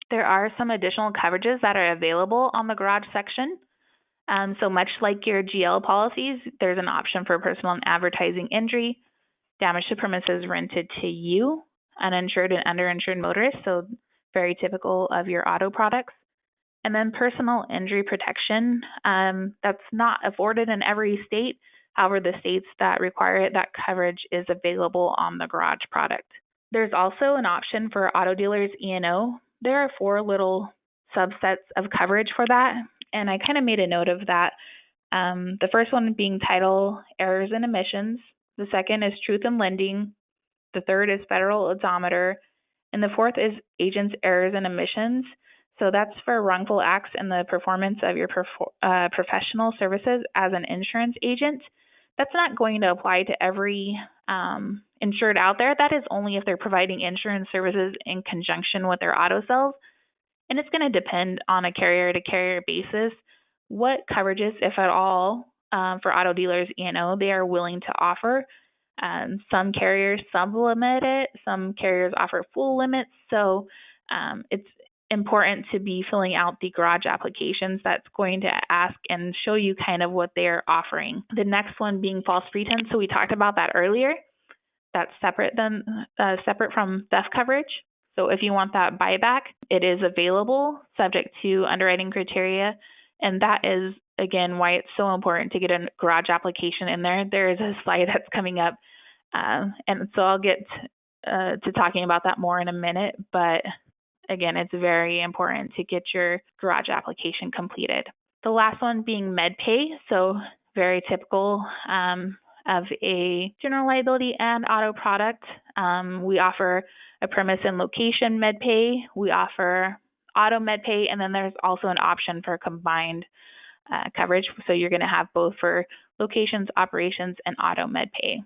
There are some additional coverages that are available on the garage section. So much like your GL policies, there's an option for personal and advertising injury, damage to premises rented to you, uninsured and underinsured motorists, so very typical of your auto products. And then personal injury protection, that's not afforded in every state. However, the states that require it, that coverage is available on the garage product. There's also an option for auto dealers E&O. There are 4 little subsets of coverage for that, and I kind of made a note of that. The first one being title, errors, and omissions. The second is truth in lending. The third is federal odometer. And the fourth is agents' errors and omissions. So that's for wrongful acts in the performance of your professional services as an insurance agent. That's not going to apply to every insured out there. That is only if they're providing insurance services in conjunction with their auto sales. And it's going to depend on a carrier-to-carrier basis what coverages, if at all, for auto dealers E&O they are willing to offer. Some carriers sublimit it. Some carriers offer full limits. So it's important to be filling out the garage applications that's going to ask and show you kind of what they're offering. The next one being false pretense. So we talked about that earlier. That's separate from theft coverage. So if you want that buyback, it is available subject to underwriting criteria. And that is, again, why it's so important to get a garage application in there. There is a slide that's coming up. And so I'll get to talking about that more in a minute. But again, it's very important to get your garage application completed. The last one being MedPay. So very typical of a general liability and auto product. We offer a premise and location MedPay. We offer auto MedPay, and then there's also an option for combined coverage. So you're going to have both for locations, operations, and auto MedPay.